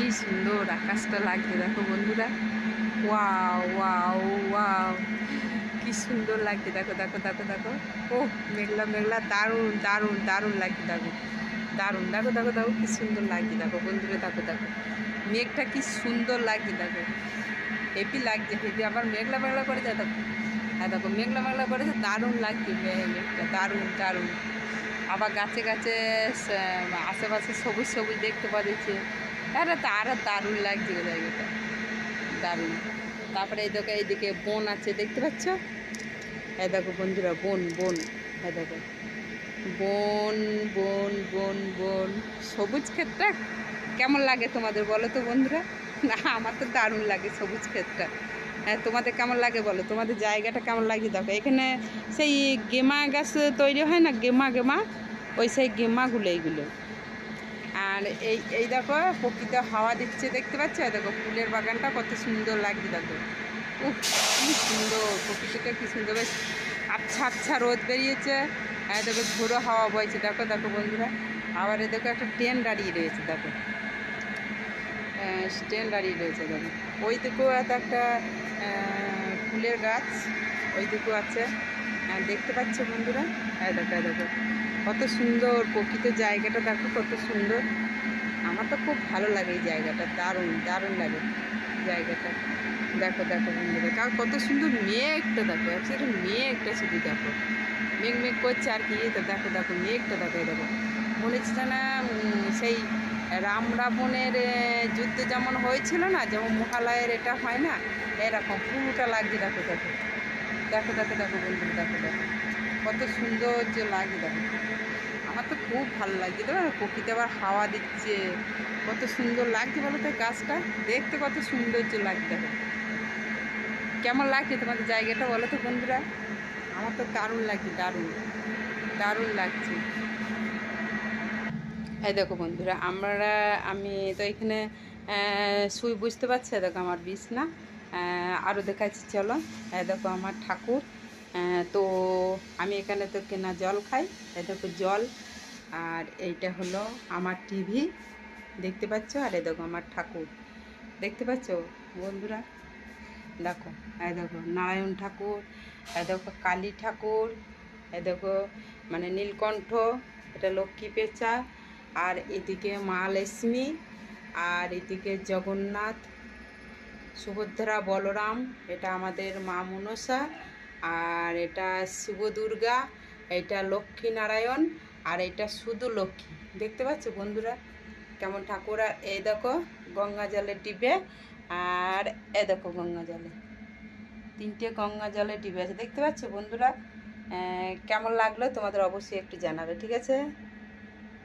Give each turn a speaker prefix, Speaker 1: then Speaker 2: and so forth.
Speaker 1: কি সুন্দর আকাশটা লাগছে দেখো বন্ধুরা। ওয়াও ওয়াও ওয়াও, কি সুন্দর লাগছে দেখো দেখো দেখো দেখো। ও মেঘলা মেঘলা, দারুণ দারুণ দারুণ লাগছে দেখো, দারুণ দেখো দেখো দেখো, কি সুন্দর লাগছে দেখো বন্ধুরা। দেখো দেখো মেঘটা কি সুন্দর লাগছে দেখো, হেভি লাগছে হেভি। আবার মেঘলা মেঘলা করে যায় দেখো, হ্যাঁ দেখো মেঘলা মেঘলা করেছে, দারুণ লাগছে মেঘটা, দারুণ দারুণ। আবার গাছে গাছে আশেপাশে সবুজ সবুজ দেখতে পাওয়া যাচ্ছে, আরে আরও দারুণ লাগছে জায়গাটা, দারুণ। তারপরে এইদিকে বন আছে দেখতে পাচ্ছ, এই দেখো বন্ধুরা বন বন, এই দেখো বন বন বন বন, সবুজ ক্ষেতটা কেমন লাগে তোমাদের বলো তো বন্ধুরা? না আমার তো দারুণ লাগে সবুজ ক্ষেতটা। হ্যাঁ তোমাদের কেমন লাগে বলো, তোমাদের জায়গাটা কেমন লাগে দেখো। এখানে সেই গেমা গাছ তৈরি হয় না, গেমা গেমা, ওই সেই গেমাগুলো এইগুলো। আর এই এই দেখো প্রকৃত হাওয়া দিচ্ছে দেখতে পাচ্ছ, দেখো ফুলের বাগানটা কত সুন্দর লাগছে দেখো। উফ কি সুন্দর প্রকৃতিটা, কি সুন্দর, বেশ আচ্ছা আচ্ছা রোদ বেরিয়েছে, দেখো ঝোড়ো হাওয়া বইছে দেখো দেখো বন্ধুরা। আবার এ দেখো একটা ট্রেন দাঁড়িয়ে রয়েছে দেখো, ট্রেন দাঁড়িয়ে রয়েছে দেখো। ওই দিকেও একটা ফুলের গাছ, ওই দিকেও আছে, দেখতে পাচ্ছ বন্ধুরা। দেখো দেখো কত সুন্দর প্রকৃত জায়গাটা দেখো, কত সুন্দর। আমার তো খুব ভালো লাগে এই জায়গাটা, দারুণ দারুণ লাগে জায়গাটা। দেখো দেখো বন্ধুরা, কার কত সুন্দর মেঘটা দেখো, একসাথে মেঘটা শুধু দেখো, মেঘ মেঘ করছে আর কি। তো দেখো দেখো মেঘটা দেখো, দেখো মনে হচ্ছে না সেই রাম রাবণের যুদ্ধ যেমন হয়েছিল না, যেমন মহালয়ের এটা হয় না, এরকম পুরোটা লাগছে দেখো দেখো দেখো দেখো দেখো বন্ধুরা। দেখো দেখো কত সুন্দর যে লাগছে দেখো, আমার তো খুব ভালো লাগছে তো। প্রকৃতি আবার হাওয়া দিচ্ছে, কত সুন্দর লাগছে বলো তো, গাছটা দেখতে কত সৌন্দর্য লাগছে দেখো। কেমন লাগছে তোমাদের জায়গাটা বলো তো বন্ধুরা? আমার তো দারুণ লাগছে, দারুণ দারুণ লাগছে। এই দেখো বন্ধুরা আমি তো এখানে শুই, বুঝতে পারছি দেখো আমার বিছনা। আরও দেখাচ্ছি চলো, এই দেখো আমার ঠাকুর। তো আমি এখানে তো কেনা জল খাই, এই দেখো জল। আর এইটা হলো আমার টিভি দেখতে পাচ্ছ, আর এই দেখো আমার ঠাকুর দেখতে পাচ্ছ বন্ধুরা। দেখো এই দেখো নারায়ণ ঠাকুর, এই দেখো কালী ঠাকুর, এই দেখো মানে নীলকণ্ঠ, এটা লক্ষ্মী পেঁচা, আর এদিকে মা লক্ষ্মী, আর এদিকে জগন্নাথ, সুভদ্রা বলরাম, এটা আমাদের মা মনসা, আর এটা শিব দুর্গা, এটা লক্ষ্মী নারায়ণ, আর এটা শুধু লক্ষ্মী দেখতে পাচ্ছ বন্ধুরা কেমন ঠাকুর। আর এই দেখো গঙ্গা জলের ডিবে, আর এ দেখো গঙ্গা জলে, তিনটে গঙ্গা জলের ডিবে আছে দেখতে পাচ্ছ বন্ধুরা। কেমন লাগলো তোমাদের অবশ্যই একটু জানাবে, ঠিক আছে।